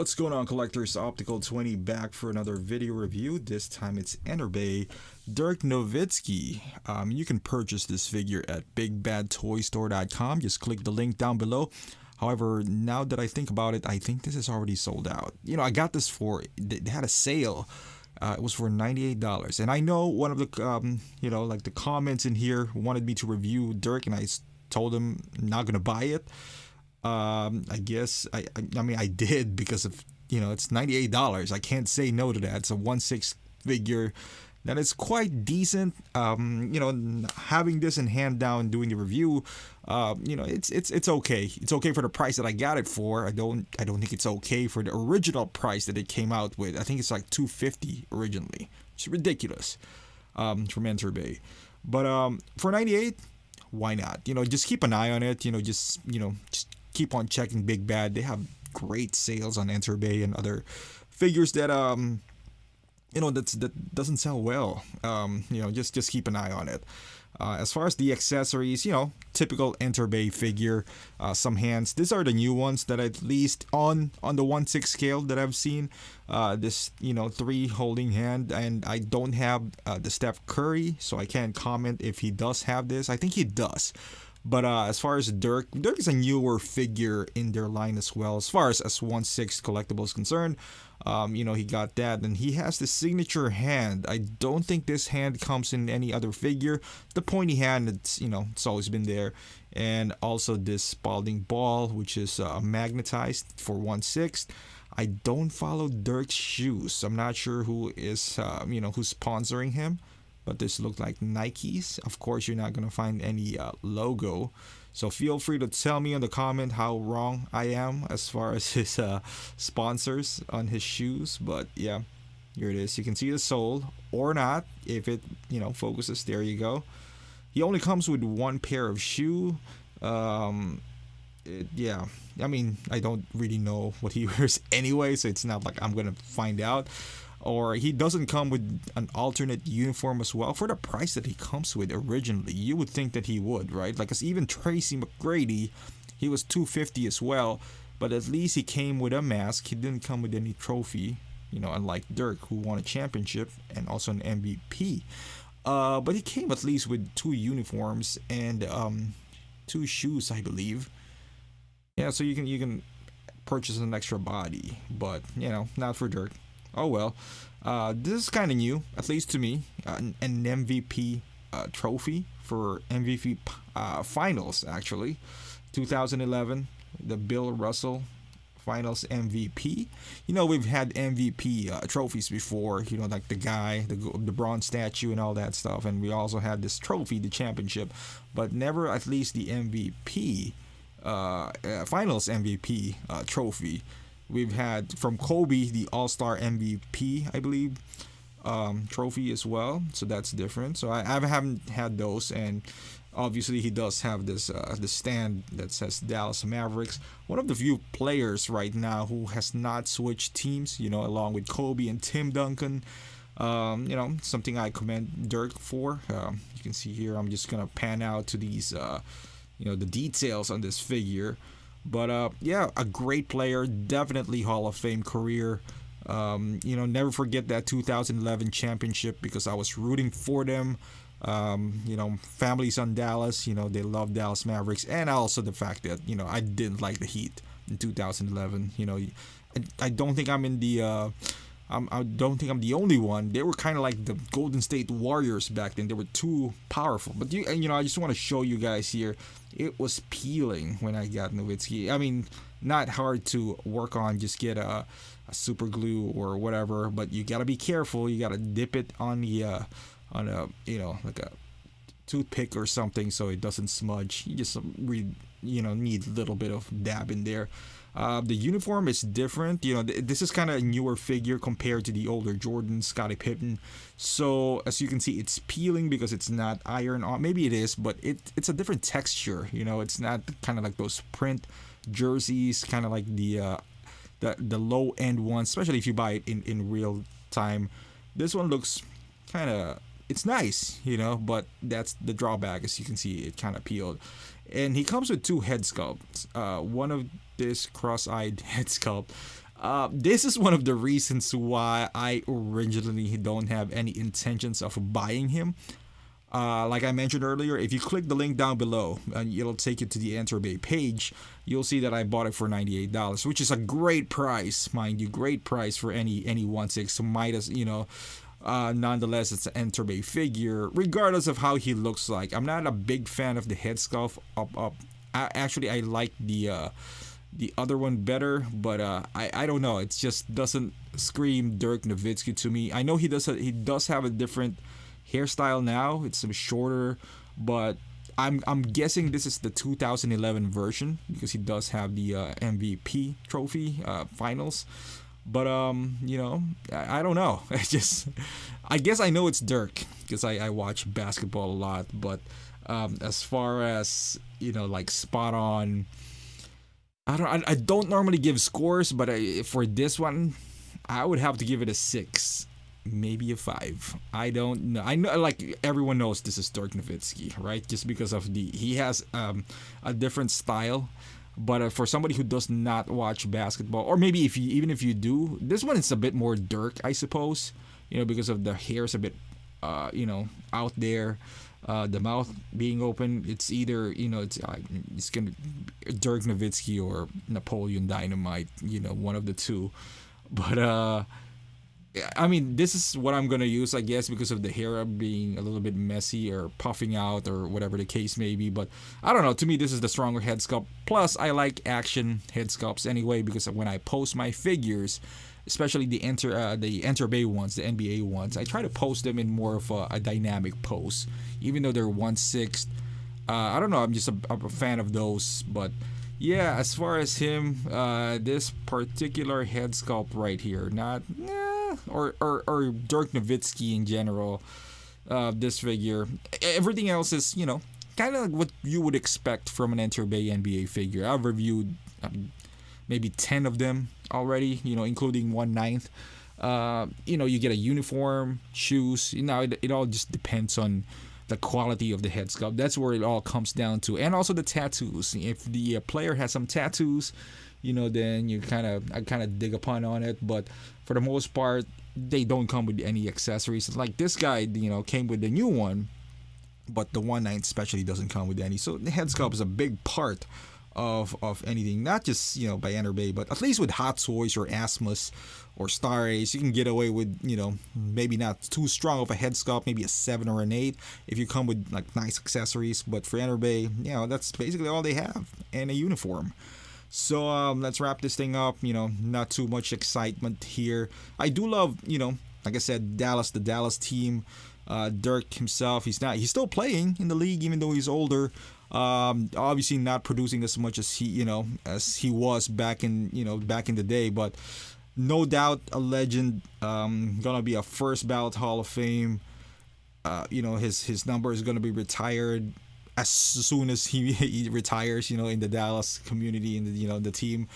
What's going on, collectors? Optical 20 back for another video review. This time it's Enterbay Dirk Nowitzki. You can purchase this figure at bigbadtoystore.com. Just click the link down below. However, now that I think about it, I think this is already sold out. I got this for, they had a sale. It was for $98. And I know one of the, the comments in here wanted me to review Dirk, and I told him I'm not going to buy it. I guess I mean I did because of it's $98. I can't say no to that. It's a 1/6 figure that is quite decent. Having this in hand down doing the review, it's okay. It's okay for the price that I got it for. I don't think it's okay for the original price that it came out with. I think it's like $250 originally. It's ridiculous from Enterbay. But for $98, why not? Just keep an eye on it. Just keep on checking Big Bad. They have great sales on Enterbay and other figures that that doesn't sell well. Just keep an eye on it. As far as the accessories, typical Enterbay figure. Some hands. These are the new ones that at least on the 1/6 scale that I've seen. This 3 holding hand, and I don't have the Steph Curry, so I can't comment if he does have this. I think he does. But as far as Dirk is a newer figure in their line as well. As far as 1/6 collectible is concerned, he got that, and he has the signature hand. I don't think this hand comes in any other figure. The pointy hand, it's always been there, and also this Spalding ball, which is magnetized for 1/6. I don't follow Dirk's shoes. I'm not sure who is who's sponsoring him. But this looked like Nikes. Of course, you're not going to find any logo. So feel free to tell me in the comment how wrong I am as far as his sponsors on his shoes. But yeah, here it is. You can see the sole or not if it, focuses. There you go. He only comes with one pair of shoe. Yeah, I mean, I don't really know what he wears anyway, so it's not like I'm going to find out. Or he doesn't come with an alternate uniform as well for the price that he comes with originally. You would think that he would, right? Like, cause even Tracy McGrady, he was $250 as well, but at least he came with a mask. He didn't come with any trophy, unlike Dirk, who won a championship and also an MVP. But he came at least with 2 uniforms and 2 shoes, I believe. Yeah, so you can purchase an extra body, but not for Dirk. Oh well, this is kind of new, at least to me. An MVP trophy for MVP finals, actually. 2011, the Bill Russell finals MVP. We've had MVP trophies before, like the guy, the bronze statue and all that stuff. And we also had this trophy, the championship, but never at least the MVP, finals MVP trophy. We've had from Kobe the All-Star MVP, I believe, trophy as well. So that's different. So I haven't had those, and obviously he does have this stand that says Dallas Mavericks. One of the few players right now who has not switched teams, along with Kobe and Tim Duncan. Something I commend Dirk for. You can see here. I'm just gonna pan out to these, the details on this figure. But yeah, a great player, definitely Hall of Fame career. Never forget that 2011 championship because I was rooting for them. Families on Dallas, they love Dallas Mavericks, and also the fact that I didn't like the Heat in 2011. I don't think I'm in the. I don't think I'm the only one. They were kind of like the Golden State Warriors back then. They were too powerful. But I just want to show you guys here. It was peeling when I got Nowitzki. I mean, not hard to work on. Just get a super glue or whatever. But you gotta be careful. You gotta dip it on the like a toothpick or something so it doesn't smudge. You just need a little bit of dab in there. The uniform is different. This is kind of a newer figure compared to the older Jordan, Scottie Pippen. So as you can see, it's peeling because it's not iron on. Maybe it is, but it's a different texture. It's not kind of like those print jerseys, kind of like the low end ones, especially if you buy it in real time. This one looks kind of. It's nice, but that's the drawback. As you can see, it kind of peeled. And he comes with 2 head sculpts. One of this cross-eyed head sculpt This is one of the reasons why I originally don't have any intentions of buying him. Like I mentioned earlier, if you click the link down below and it'll take you to the Enterbay page, you'll see that I bought it for $98, which is a great price, mind you, great price for any 1/6 Midas, nonetheless, it's an Enterbay figure, regardless of how he looks like. I'm not a big fan of the head sculpt up. Actually, I like the other one better, but I don't know. It just doesn't scream Dirk Nowitzki to me. I know he does have a different hairstyle now. It's some shorter, but I'm guessing this is the 2011 version because he does have the MVP trophy finals. But I don't know. I guess I know it's Dirk because I watch basketball a lot. But as far as like spot on, I don't normally give scores, but for this one, I would have to give it a 6, maybe a 5. I don't know. I know, like everyone knows, this is Dirk Nowitzki, right? Just because of he has a different style. But for somebody who does not watch basketball, or maybe even if you do, this one is a bit more Dirk, I suppose. Because of the hair's a bit, out there. The mouth being open, it's either it's gonna Dirk Nowitzki or Napoleon Dynamite, one of the two. But I mean, this is what I'm gonna use, I guess, because of the hair being a little bit messy or puffing out or whatever the case may be. But I don't know. To me, this is the stronger head sculpt. Plus, I like action head sculpts anyway because when I post my figures, especially the Enterbay ones, the NBA ones, I try to post them in more of a dynamic pose, even though they're 1/6. I don't know. I'm just a fan of those, but. Yeah, as far as him, this particular head sculpt right here, not or Dirk Nowitzki in general, this figure, everything else is kind of what you would expect from an Enterbay NBA figure. I've reviewed maybe 10 of them already, including 1/9. You get a uniform, shoes. It all just depends on the quality of the head sculpt. That's where it all comes down to, and also the tattoos. If the player has some tattoos, then I kind of dig upon on it. But for the most part, they don't come with any accessories. Like this guy, came with the new one, but the 1/9 especially doesn't come with any. So the head sculpt is a big part of anything, not just by Enterbay, but at least with Hot Toys or Asmus or Star Ace, you can get away with maybe not too strong of a head sculpt, maybe a 7 or an 8 if you come with like nice accessories. But for Enterbay, that's basically all they have, and a uniform. So let's wrap this thing up. Not too much excitement here. I do love like I said, the Dallas team. Dirk himself, he's still playing in the league even though he's older. Obviously not producing as much as he was back in the day, but no doubt a legend. Gonna be a first ballot Hall of Fame. His number is gonna be retired as soon as he retires. In the Dallas community, in the team.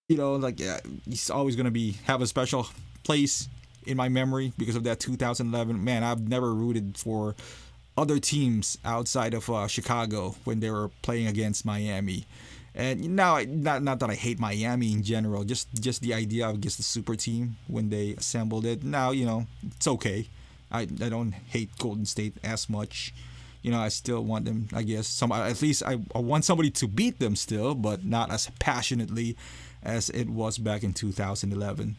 He's always gonna have a special place in my memory because of that 2011. Man, I've never rooted for other teams outside of Chicago when they were playing against Miami. And now, not that I hate Miami in general, just the idea of the super team when they assembled it. Now, it's okay. I don't hate Golden State as much. I still want them, I guess. At least I want somebody to beat them still, but not as passionately as it was back in 2011.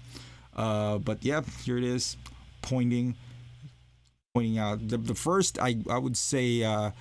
But yeah, here it is, pointing out the first, I would say,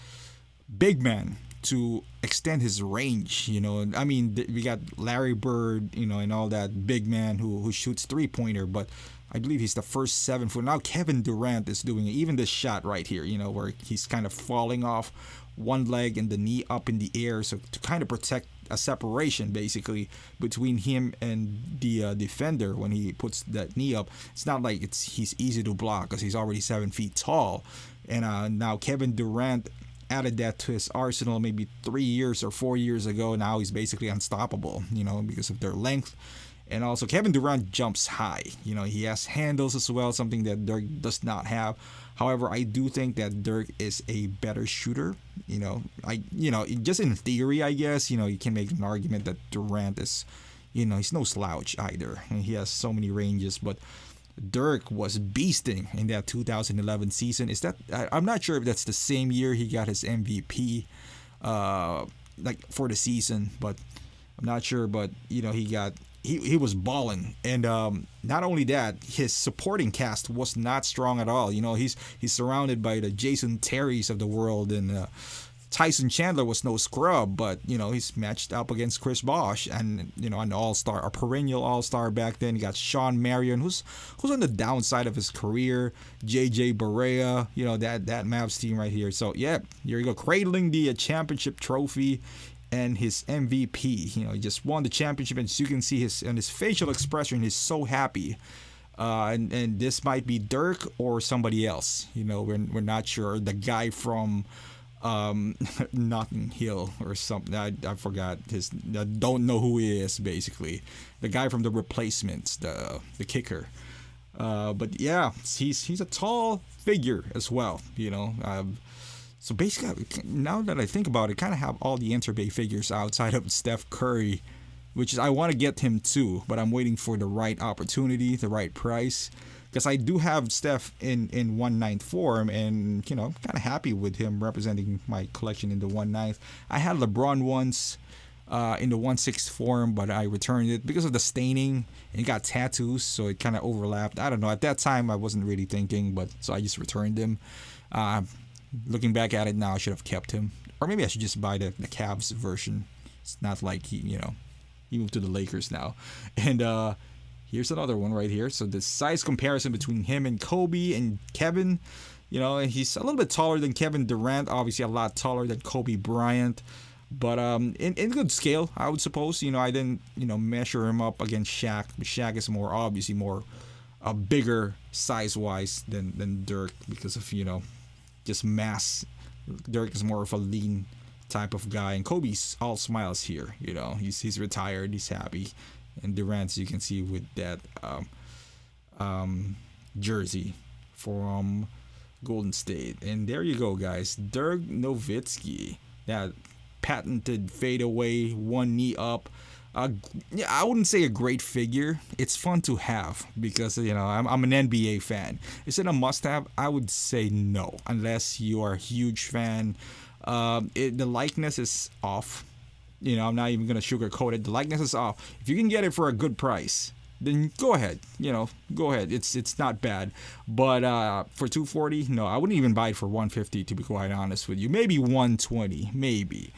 big man to extend his range. I mean, we got Larry Bird, and all that, big man who shoots 3-pointer, but I believe he's the first 7-foot. Now Kevin Durant is doing it. Even this shot right here, where he's kind of falling off one leg and the knee up in the air, so to kind of protect a separation basically between him and the defender when he puts that knee up. It's not like he's easy to block because he's already 7 feet tall. And now Kevin Durant added that to his arsenal maybe 3 years or 4 years ago. Now he's basically unstoppable, because of their length. And also Kevin Durant jumps high. He has handles as well, something that Dirk does not have. However, I do think that Dirk is a better shooter. Just in theory, I guess, you can make an argument that Durant is, he's no slouch either. And he has so many ranges, but Dirk was beasting in that 2011 season. I'm not sure if that's the same year he got his MVP, for the season, but I'm not sure. But he was balling, and not only that, his supporting cast was not strong at all. He's surrounded by the Jason Terrys of the world, and Tyson Chandler was no scrub, but he's matched up against Chris Bosh, and an all-star, a perennial all-star back then. You got Sean Marion, who's on the downside of his career. JJ Barea, that Mavs team right here. So yeah, here you go, cradling the championship trophy and his MVP. He just won the championship, and as you can see his facial expression, he's so happy. And this might be Dirk or somebody else. We're not sure. The guy from Notting Hill or something. I forgot his. I don't know who he is. Basically, the guy from The Replacements, the kicker. But yeah, he's a tall figure as well. So basically, now that I think about it, kind of have all the Enterbay figures outside of Steph Curry, which is I want to get him too, but I'm waiting for the right opportunity, the right price. Because I do have Steph in 1/9 form, and I'm kind of happy with him representing my collection in the 1/9. I had LeBron once in the 1/6 form, but I returned it because of the staining, and it got tattoos, so it kind of overlapped. I don't know. At that time, I wasn't really thinking, but so I just returned him. Looking back at it now, I should have kept him, or maybe I should just buy the Cavs version. It's not like he moved to the Lakers now, and here's another one right here. So the size comparison between him and Kobe and Kevin, he's a little bit taller than Kevin Durant, obviously a lot taller than Kobe Bryant, but in good scale, I would suppose. I didn't measure him up against Shaq. Shaq is obviously more bigger size wise than Dirk because of just mass. Dirk is more of a lean type of guy, and Kobe's all smiles here. He's retired, he's happy. And Durant, as you can see, with that jersey from Golden State. And there you go, guys. Dirk Nowitzki, that patented fadeaway, one knee up. I wouldn't say a great figure. It's fun to have because I'm an NBA fan. Is it a must-have? I would say no, unless you are a huge fan. The likeness is off. I'm not even going to sugarcoat it. The likeness is off. If you can get it for a good price, then go ahead. Go ahead. It's not bad. But for $240, no, I wouldn't even buy it for $150, to be quite honest with you. Maybe $120, maybe.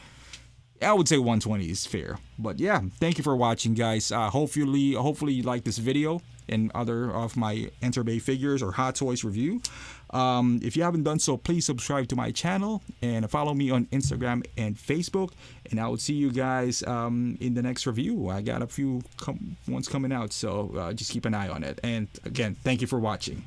I would say $120 is fair. But yeah, thank you for watching, guys. Hopefully you like this video and other of my Enterbay figures or Hot Toys review. If you haven't done so, please subscribe to my channel and follow me on Instagram and Facebook. And I will see you guys in the next review. I got a few ones coming out, so just keep an eye on it. And again, thank you for watching.